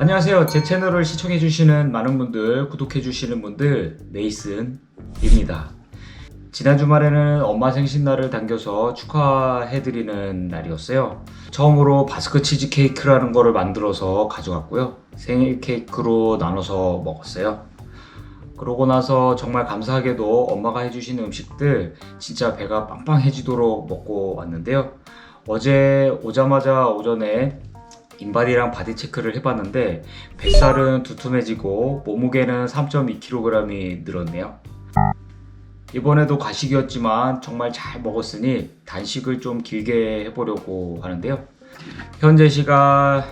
안녕하세요. 제 채널을 시청해주시는 많은 분들, 구독해주시는 분들, 네이슨입니다. 지난 주말에는 엄마 생신날을 당겨서 축하해드리는 날이었어요. 처음으로 바스크 치즈 케이크라는 거를 만들어서 가져갔고요. 생일 케이크로 나눠서 먹었어요. 그러고 나서 정말 감사하게도 엄마가 해주신 음식들 진짜 배가 빵빵해지도록 먹고 왔는데요. 어제 오자마자 오전에 인바디랑 바디 체크를 해봤는데 뱃살은 두툼해지고 몸무게는 3.2kg이 늘었네요. 이번에도 과식이었지만 정말 잘 먹었으니 단식을 좀 길게 해보려고 하는데요. 현재 시간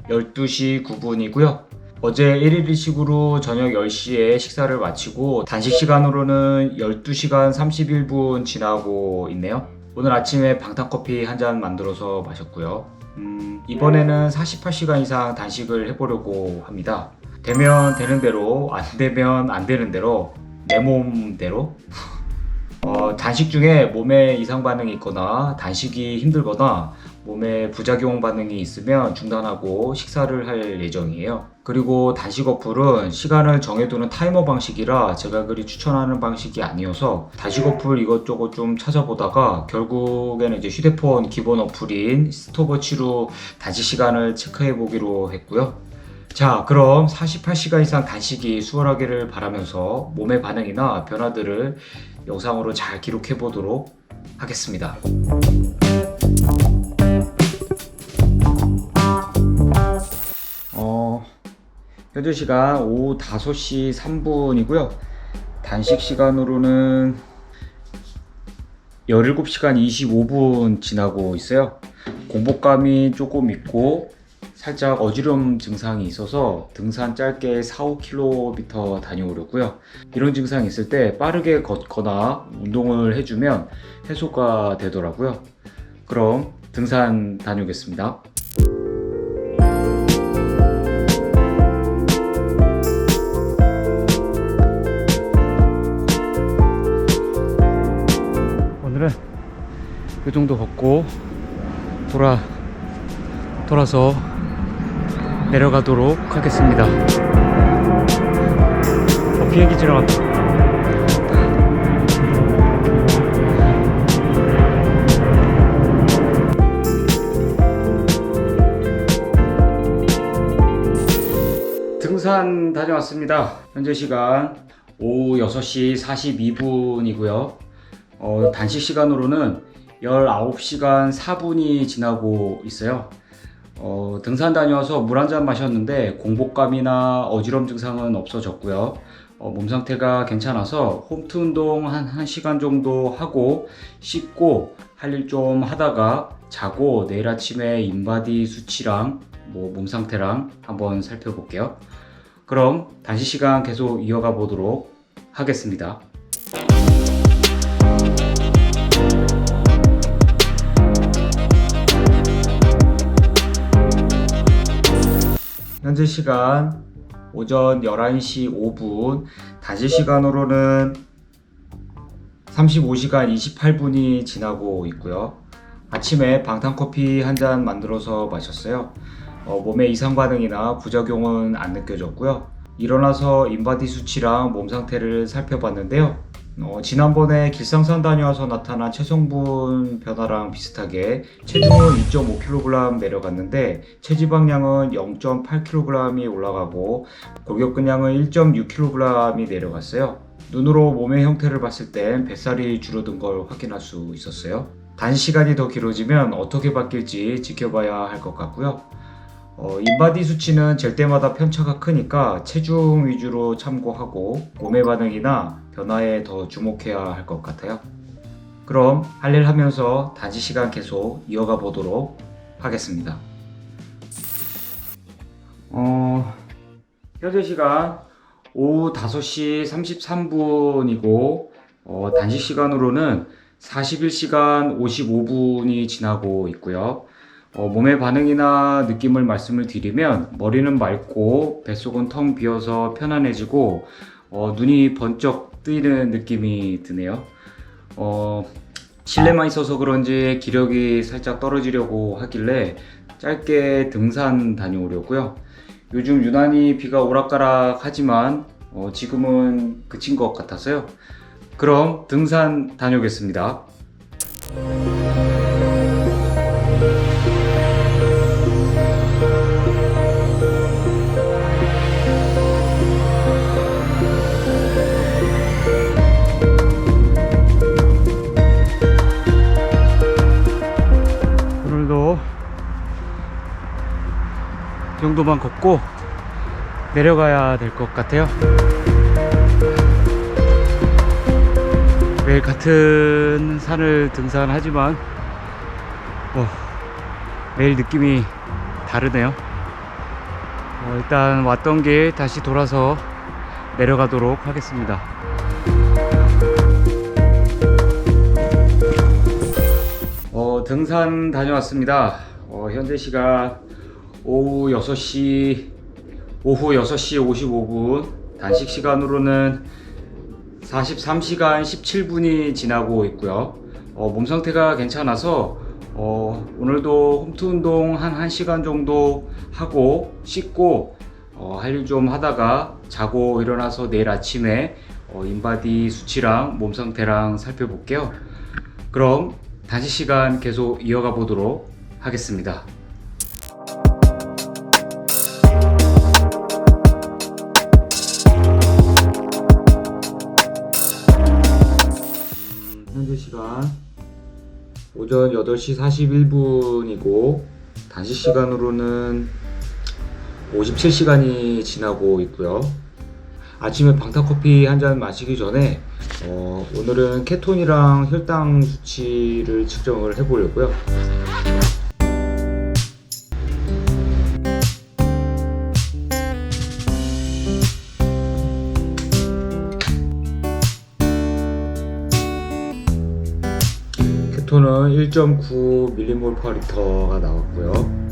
12시 9분이고요. 어제 1일 1식으로 저녁 10시에 식사를 마치고 단식 시간으로는 12시간 31분 지나고 있네요. 오늘 아침에 방탄커피 한 잔 만들어서 마셨고요. 이번에는 48시간 이상 단식을 해보려고 합니다. 되면 되는 대로, 안 되면 안 되는 대로, 내 몸대로. 단식 중에 몸에 이상 반응이 있거나 단식이 힘들거나 몸에 부작용 반응이 있으면 중단하고 식사를 할 예정이에요. 그리고 단식 어플은 시간을 정해두는 타이머 방식이라 제가 그리 추천하는 방식이 아니어서 단식 어플 이것저것 좀 찾아보다가 결국에는 이제 휴대폰 기본 어플인 스톱워치로 단식 시간을 체크해 보기로 했고요. 자, 그럼 48시간 이상 단식이 수월하기를 바라면서 몸의 반응이나 변화들을 영상으로 잘 기록해 보도록 하겠습니다. 현재 시간 오후 5시 3분이고요. 단식 시간으로는 17시간 25분 지나고 있어요. 공복감이 조금 있고 살짝 어지러움 증상이 있어서 등산 짧게 4-5km 다녀오려고요. 이런 증상이 있을 때 빠르게 걷거나 운동을 해주면 해소가 되더라고요. 그럼 등산 다녀오겠습니다. 오늘은 이 정도 걷고 돌아서 내려가도록 하겠습니다. 비행기 지나간다. 등산 다녀왔습니다. 현재 시간 오후 6시 42분이고요. 단식 시간으로는 19시간 4분이 지나고 있어요. 등산 다녀와서 물 한 잔 마셨는데 공복감이나 어지러움 증상은 없어졌고요. 몸 상태가 괜찮아서 홈트 운동 한 1시간 정도 하고 씻고 할 일 좀 하다가 자고 내일 아침에 인바디 수치랑 몸 상태랑 한번 살펴볼게요. 그럼 단식 시간 계속 이어가 보도록 하겠습니다. 현재 시간 오전 11시 5분, 단식 시간으로는 35시간 28분이 지나고 있고요. 아침에 방탄커피 한 잔 만들어서 마셨어요. 몸에 이상 반응이나 부작용은 안 느껴졌고요. 일어나서 인바디 수치랑 몸 상태를 살펴봤는데요. 지난번에 길상산 다녀와서 나타난 체성분 변화랑 비슷하게 체중은 2.5kg 내려갔는데 체지방량은 0.8kg이 올라가고 골격근량은 1.6kg이 내려갔어요. 눈으로 몸의 형태를 봤을 땐 뱃살이 줄어든 걸 확인할 수 있었어요. 단식 시간이 더 길어지면 어떻게 바뀔지 지켜봐야 할 것 같고요. 인바디 수치는 잴 때마다 편차가 크니까 체중 위주로 참고하고 몸의 반응이나 변화에 더 주목해야 할 것 같아요. 그럼 할 일 하면서 단식 시간 계속 이어가 보도록 하겠습니다. 현재 시간 오후 5시 33분이고 단식 시간으로는 41시간 55분이 지나고 있고요. 몸의 반응이나 느낌을 말씀을 드리면 머리는 맑고 뱃속은 텅 비어서 편안해지고 눈이 번쩍 뜨이는 느낌이 드네요. 실내만 있어서 그런지 기력이 살짝 떨어지려고 하길래 짧게 등산 다녀오려고요. 요즘 유난히 비가 오락가락하지만 지금은 그친 것 같아서요. 그럼 등산 다녀오겠습니다. 오늘도 이 정도만 걷고 내려가야 될 것 같아요. 매일 같은 산을 등산하지만 매일 느낌이 다르네요. 일단 왔던 길 다시 돌아서 내려가도록 하겠습니다. 등산 다녀왔습니다. 현재 시간 오후 6시 55분, 단식 시간으로는 43시간 17분이 지나고 있고요. 몸 상태가 괜찮아서 오늘도 홈트 운동 한 1시간 정도 하고 씻고 할 일 좀 하다가 자고 일어나서 내일 아침에 인바디 수치랑 몸 상태랑 살펴볼게요. 그럼 단식 시간 계속 이어가 보도록 하겠습니다. 현재 시간 오전 8시 41분이고 단식 시간으로는 57시간이 지나고 있고요. 아침에 방탄커피 한 잔 마시기 전에 오늘은 케톤이랑 혈당 수치를 측정을 해보려고요. 케톤은 1.9mmol/L가 나왔고요.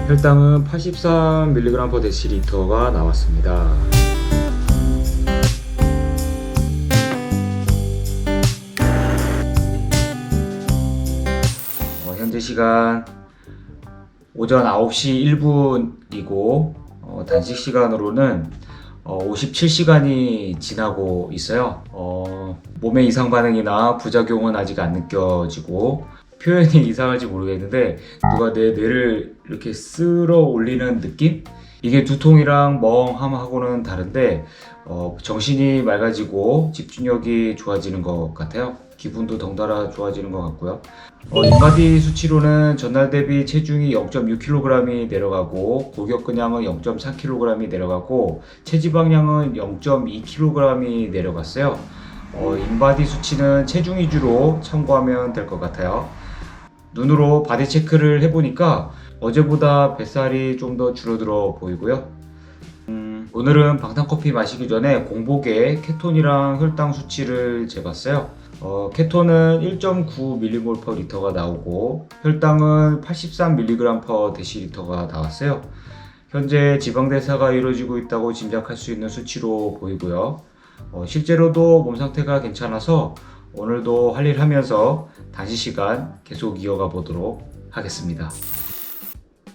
혈당은 83mg/dL가 나왔습니다. 현재 시간 오전 9시 1분이고 단식 시간으로는 57시간이 지나고 있어요. 몸의 이상 반응이나 부작용은 아직 안 느껴지고 표현이 이상할지 모르겠는데 누가 내 뇌를 이렇게 쓸어 올리는 느낌? 이게 두통이랑 멍함하고는 다른데 정신이 맑아지고 집중력이 좋아지는 것 같아요. 기분도 덩달아 좋아지는 것 같고요. 인바디 수치로는 전날 대비 체중이 0.6kg이 내려가고 골격근량은 0.4kg이 내려가고 체지방량은 0.2kg이 내려갔어요. 인바디 수치는 체중 위주로 참고하면 될 것 같아요. 눈으로 바디 체크를 해보니까 어제보다 뱃살이 좀 더 줄어들어 보이고요. 오늘은 방탄커피 마시기 전에 공복에 케톤이랑 혈당 수치를 재봤어요. 케톤은 1.9mmol/L가 나오고 혈당은 83mg/dL가 나왔어요. 현재 지방대사가 이루어지고 있다고 짐작할 수 있는 수치로 보이고요. 실제로도 몸 상태가 괜찮아서 오늘도 할 일 하면서 단식 시간 계속 이어가 보도록 하겠습니다.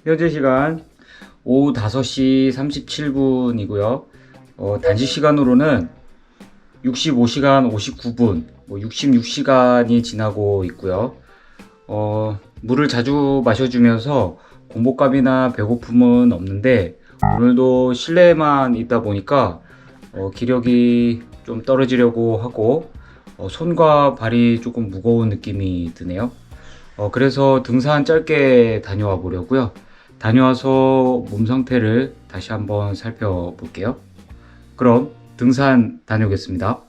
현재 시간 오후 5시 37분이고요. 단식 시간으로는 65시간 59분, 66시간이 지나고 있고요. 물을 자주 마셔주면서 공복감이나 배고픔은 없는데 오늘도 실내에만 있다 보니까 기력이 좀 떨어지려고 하고 손과 발이 조금 무거운 느낌이 드네요. 그래서 등산 짧게 다녀와 보려고요. 다녀와서 몸 상태를 다시 한번 살펴볼게요. 그럼 등산 다녀오겠습니다.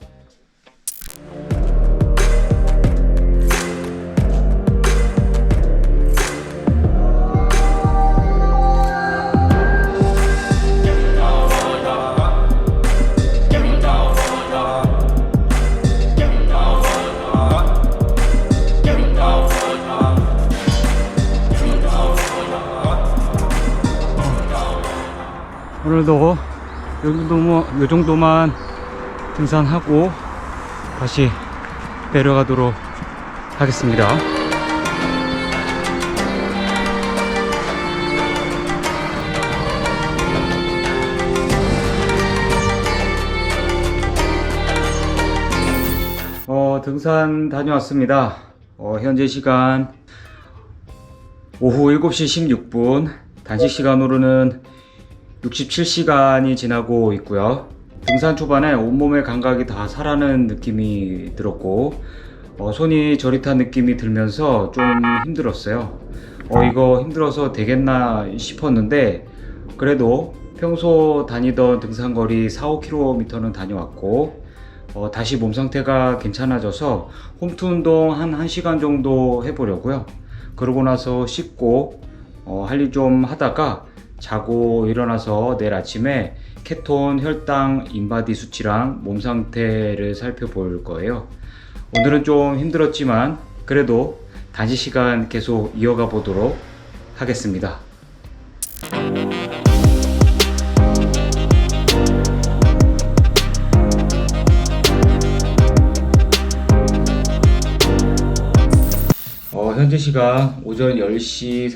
오늘도 요 정도만 등산하고 다시 내려가도록 하겠습니다. 등산 다녀왔습니다. 현재 시간 오후 7시 16분, 단식 시간으로는 67시간이 지나고 있고요. 등산 초반에 온몸의 감각이 다 살아나는 느낌이 들었고 손이 저릿한 느낌이 들면서 좀 힘들었어요. 이거 힘들어서 되겠나 싶었는데 그래도 평소 다니던 등산거리 4-5km는 다녀왔고 다시 몸 상태가 괜찮아져서 홈트 운동 한 1시간 정도 해보려고요. 그러고 나서 씻고 할 일 좀 하다가 자고 일어나서 내일 아침에 케톤, 혈당, 인바디 수치랑 몸 상태를 살펴볼 거예요. 오늘은 좀 힘들었지만 그래도 단식 시간 계속 이어가 보도록 하겠습니다. 현재 시간 오전 10시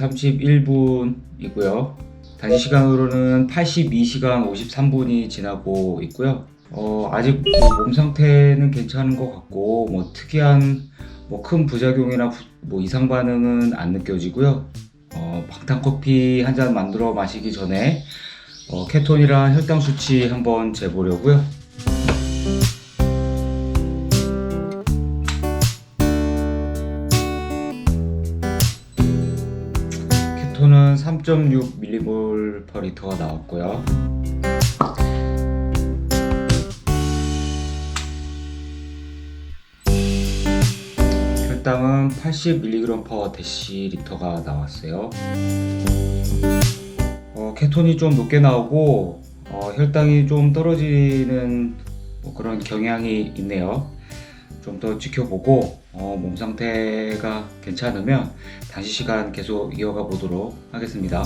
31분이고요. 단식 시간으로는 82시간 53분이 지나고 있고요. 아직 몸 상태는 괜찮은 것 같고 특이한 큰 부작용이나 이상 반응은 안 느껴지고요. 방탄커피 한 잔 만들어 마시기 전에 케톤이랑 혈당 수치 한번 재보려고요. 케톤은 3.6ml/L가 나왔고요. 혈당은 80mg/dl가 나왔어요. 케톤이 좀 높게 나오고 혈당이 좀 떨어지는 그런 경향이 있네요. 좀 더 지켜보고 몸 상태가 괜찮으면 단식 시간 계속 이어가 보도록 하겠습니다.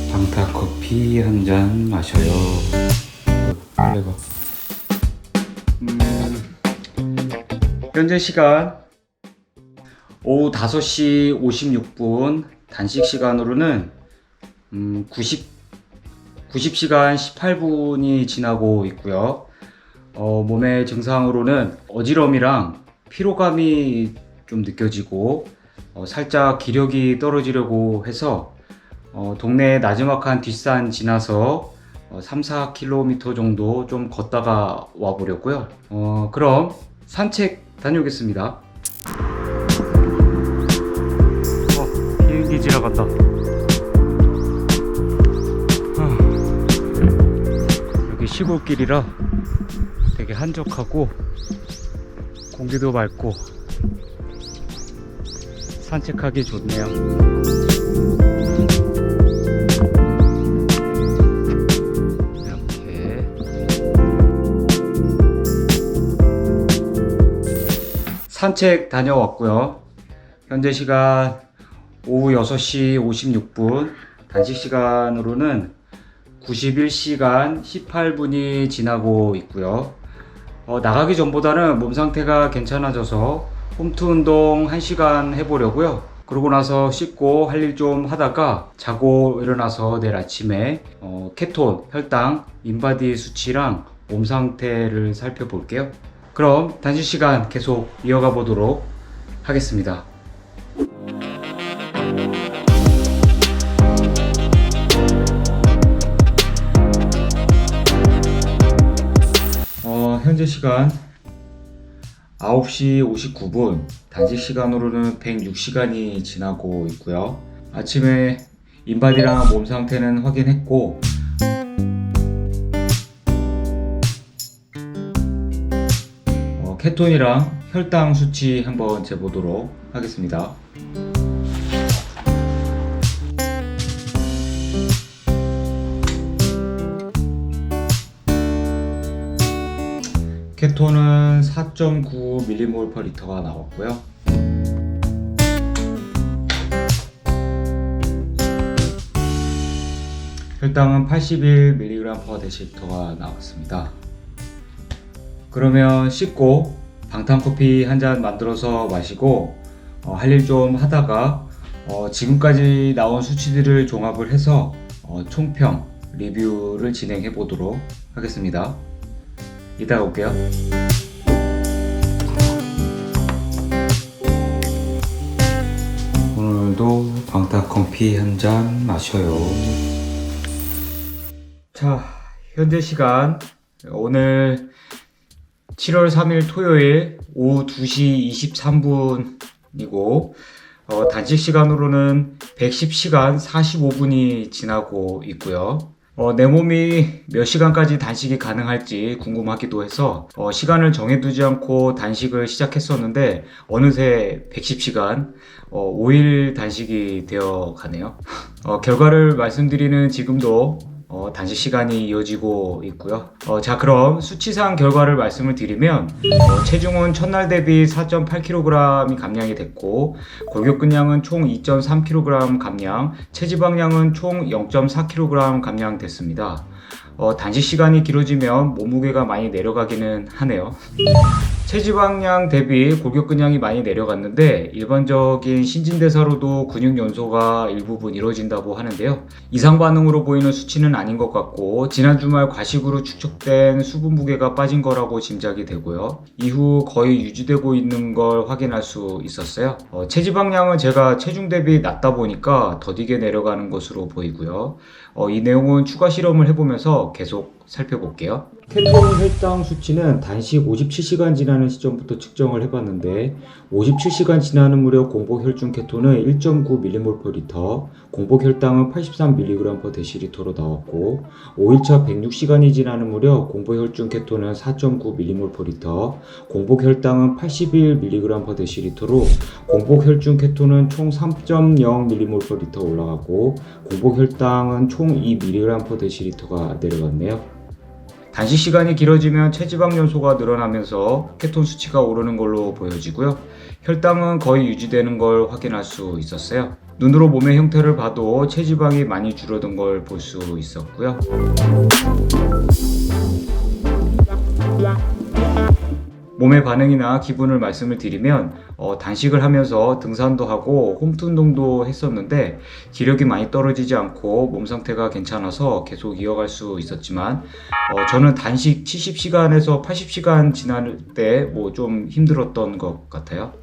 방탄커피 한 잔 마셔요. 빨리 가. 현재 시간 오후 5시 56분, 단식 시간으로는 90시간 18분이 지나고 있고요. 몸의 증상으로는 어지럼이랑 피로감이 좀 느껴지고 살짝 기력이 떨어지려고 해서 동네 나지막한 뒷산 지나서 3-4km 정도 좀 걷다가 와 보려고요. 그럼 산책 다녀오겠습니다. 비행기 지나간다. 여기 시골길이라 되게 한적하고 공기도 맑고 산책하기 좋네요. 이렇게 산책 다녀왔고요. 현재 시간 오후 6시 56분, 단식 시간으로는 91시간 18분이 지나고 있고요. 나가기 전보다는 몸 상태가 괜찮아져서 홈트 운동 1시간 해보려고요. 그러고 나서 씻고 할 일 좀 하다가 자고 일어나서 내일 아침에 케톤, 혈당, 인바디 수치랑 몸 상태를 살펴볼게요. 그럼 단식 시간 계속 이어가 보도록 하겠습니다. 현재 시간 9시 59분, 단식 시간으로는 106시간이 지나고 있고요. 아침에 인바디랑 몸 상태는 확인했고 케톤이랑 혈당 수치 한번 재보도록 하겠습니다. 케톤은 4.9ml/L가 나왔고요. 혈당은 81mg/dl가 나왔습니다. 그러면 씻고 방탄커피 한 잔 만들어서 마시고 할 일 좀 하다가 지금까지 나온 수치들을 종합을 해서 총평 리뷰를 진행해 보도록 하겠습니다. 이따가 올게요. 오늘도 방탄커피 한 잔 마셔요. 자, 현재 시간 오늘 7월 3일 토요일 오후 2시 23분이고 단식 시간으로는 110시간 45분이 지나고 있고요. 내 몸이 몇 시간까지 단식이 가능할지 궁금하기도 해서 시간을 정해두지 않고 단식을 시작했었는데 어느새 110시간 5일 단식이 되어 가네요. 결과를 말씀드리는 지금도 단식 시간이 이어지고 있고요. 자, 그럼 수치상 결과를 말씀을 드리면 체중은 첫날 대비 4.8kg이 감량이 됐고 골격근량은 총 2.3kg 감량, 체지방량은 총 0.4kg 감량됐습니다. 단식 시간이 길어지면 몸무게가 많이 내려가기는 하네요. 체지방량 대비 골격근량이 많이 내려갔는데 일반적인 신진대사로도 근육 연소가 일부분 이루어진다고 하는데요. 이상 반응으로 보이는 수치는 아닌 것 같고 지난 주말 과식으로 축적된 수분 무게가 빠진 거라고 짐작이 되고요. 이후 거의 유지되고 있는 걸 확인할 수 있었어요. 체지방량은 제가 체중 대비 낮다 보니까 더디게 내려가는 것으로 보이고요. 이 내용은 추가 실험을 해보면서 계속 살펴볼게요. 케톤 혈당 수치는 단식 57시간 지나는 시점부터 측정을 해봤는데 57시간 지나는 무렵 공복 혈중 케톤은 1.9mmol/L, 공복 혈당은 83mg/dl로 나왔고 5일차 106시간이 지나는 무렵 공복 혈중 케톤은 4.9mmol/L, 공복 혈당은 81mg/dl로 공복 혈중 케톤은 총 3.0mmol/L 올라가고 공복 혈당은 총 2mg/dl가 내려갔네요. 단식 시간이 길어지면 체지방 연소가 늘어나면서 케톤 수치가 오르는 걸로 보여지고요. 혈당은 거의 유지되는 걸 확인할 수 있었어요. 눈으로 몸의 형태를 봐도 체지방이 많이 줄어든 걸 볼 수 있었고요. 몸의 반응이나 기분을 말씀을 드리면 단식을 하면서 등산도 하고 홈트 운동도 했었는데 기력이 많이 떨어지지 않고 몸 상태가 괜찮아서 계속 이어갈 수 있었지만 저는 단식 70시간에서 80시간 지날 때 좀 힘들었던 것 같아요.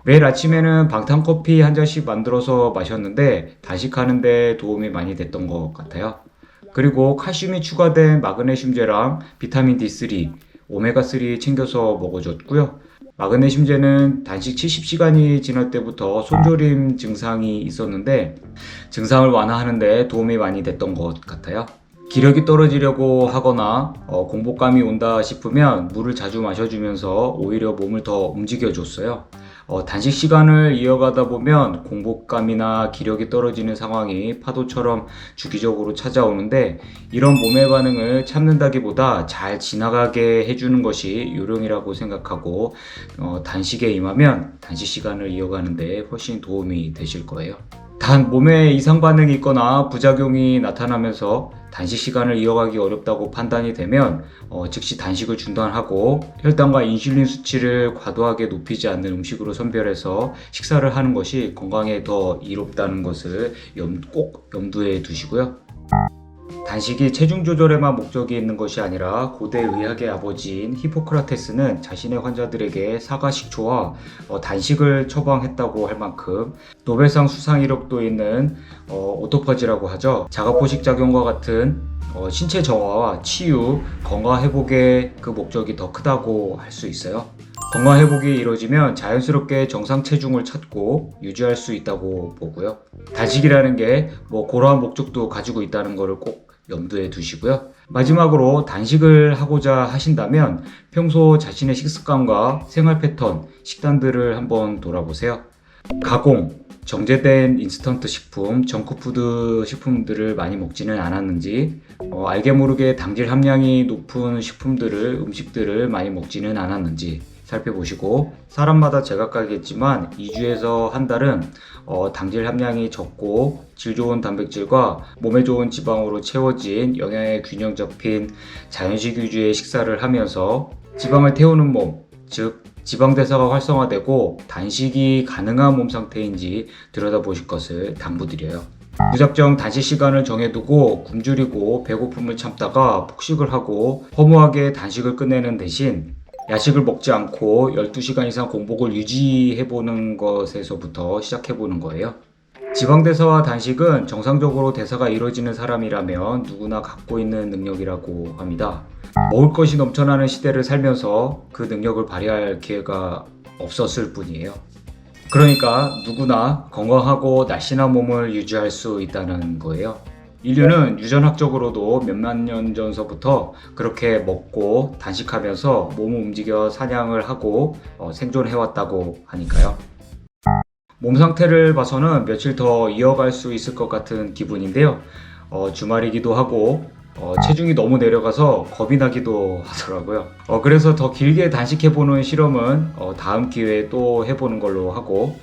매일 아침에는 방탄커피 한 잔씩 만들어서 마셨는데 단식하는데 도움이 많이 됐던 것 같아요. 그리고 칼슘이 추가된 마그네슘제랑 비타민 D3, 오메가3 챙겨서 먹어줬고요. 마그네슘제는 단식 70시간이 지날 때부터 손저림 증상이 있었는데 증상을 완화하는데 도움이 많이 됐던 것 같아요. 기력이 떨어지려고 하거나 공복감이 온다 싶으면 물을 자주 마셔주면서 오히려 몸을 더 움직여줬어요. 단식 시간을 이어가다 보면 공복감이나 기력이 떨어지는 상황이 파도처럼 주기적으로 찾아오는데 이런 몸의 반응을 참는다기보다 잘 지나가게 해주는 것이 요령이라고 생각하고 단식에 임하면 단식 시간을 이어가는 데 훨씬 도움이 되실 거예요. 단 몸에 이상 반응이 있거나 부작용이 나타나면서 단식 시간을 이어가기 어렵다고 판단이 되면 즉시 단식을 중단하고 혈당과 인슐린 수치를 과도하게 높이지 않는 음식으로 선별해서 식사를 하는 것이 건강에 더 이롭다는 것을 꼭 염두에 두시고요. 단식이 체중 조절에만 목적이 있는 것이 아니라 고대 의학의 아버지인 히포크라테스는 자신의 환자들에게 사과식초와 단식을 처방했다고 할 만큼 노벨상 수상 이력도 있는 오토파지라고 하죠. 자가포식작용과 같은 신체 정화와 치유, 건강 회복의 그 목적이 더 크다고 할 수 있어요. 건강 회복이 이루어지면 자연스럽게 정상 체중을 찾고 유지할 수 있다고 보고요. 단식이라는 게 그러한 목적도 가지고 있다는 것을 꼭 염두에 두시고요. 마지막으로 단식을 하고자 하신다면 평소 자신의 식습관과 생활 패턴, 식단들을 한번 돌아보세요. 가공, 정제된 인스턴트 식품, 정크푸드 식품들을 많이 먹지는 않았는지, 알게 모르게 당질 함량이 높은 음식들을 많이 먹지는 않았는지, 살펴보시고, 사람마다 제각각이겠지만 2주에서 한 달은 당질 함량이 적고 질 좋은 단백질과 몸에 좋은 지방으로 채워진 영양의 균형 잡힌 자연식 위주의 식사를 하면서 지방을 태우는 몸, 즉 지방대사가 활성화되고 단식이 가능한 몸 상태인지 들여다보실 것을 당부드려요. 무작정 단식 시간을 정해두고 굶주리고 배고픔을 참다가 폭식을 하고 허무하게 단식을 끝내는 대신 야식을 먹지 않고 12시간 이상 공복을 유지해보는 것에서부터 시작해보는 거예요. 지방대사와 단식은 정상적으로 대사가 이루어지는 사람이라면 누구나 갖고 있는 능력이라고 합니다. 먹을 것이 넘쳐나는 시대를 살면서 그 능력을 발휘할 기회가 없었을 뿐이에요. 그러니까 누구나 건강하고 날씬한 몸을 유지할 수 있다는 거예요. 인류는 유전학적으로도 몇만 년 전서부터 그렇게 먹고 단식하면서 몸을 움직여 사냥을 하고 생존해왔다고 하니까요. 몸 상태를 봐서는 며칠 더 이어갈 수 있을 것 같은 기분인데요. 주말이기도 하고 체중이 너무 내려가서 겁이 나기도 하더라고요. 그래서 더 길게 단식해보는 실험은 다음 기회에 또 해보는 걸로 하고,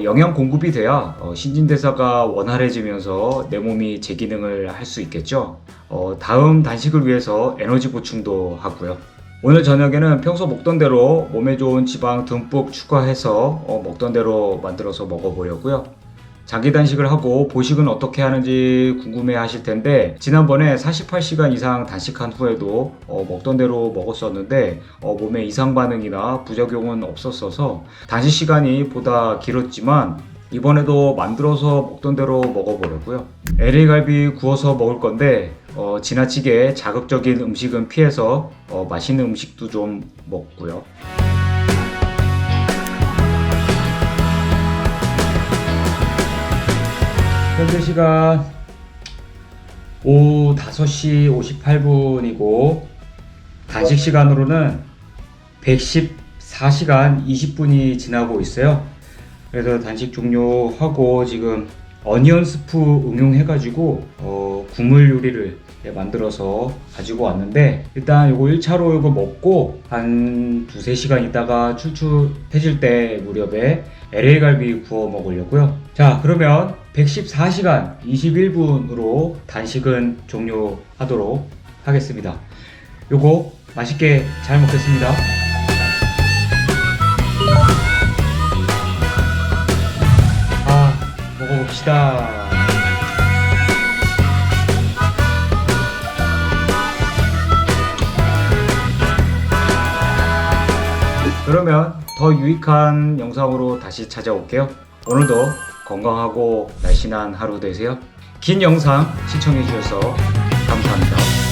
영양 공급이 돼야 신진대사가 원활해지면서 내 몸이 제 기능을 할 수 있겠죠. 다음 단식을 위해서 에너지 보충도 하고요. 오늘 저녁에는 평소 먹던 대로 몸에 좋은 지방 듬뿍 추가해서 먹던 대로 만들어서 먹어보려고요. 장기 단식을 하고 보식은 어떻게 하는지 궁금해 하실 텐데, 지난번에 48시간 이상 단식한 후에도 먹던 대로 먹었었는데 몸에 이상 반응이나 부작용은 없었어서 단식 시간이 보다 길었지만 이번에도 만들어서 먹던 대로 먹어보려고요. LA 갈비 구워서 먹을 건데 지나치게 자극적인 음식은 피해서 맛있는 음식도 좀 먹고요. 현재 시간 오후 5시 58분이고 단식 시간으로는 114시간 20분이 지나고 있어요. 그래서 단식 종료하고 지금 어니언 스프 응용해가지고 국물 요리를 만들어서 가지고 왔는데, 일단 요거 1차로 요거 먹고 한 2-3시간 있다가 출출해질 때 무렵에 LA 갈비 구워 먹으려고요. 자, 그러면 114시간 21분으로 단식은 종료하도록 하겠습니다. 요거 맛있게 잘 먹겠습니다. 먹어봅시다. 그러면 더 유익한 영상으로 다시 찾아올게요. 오늘도 건강하고 날씬한 하루 되세요. 긴 영상 시청해주셔서 감사합니다.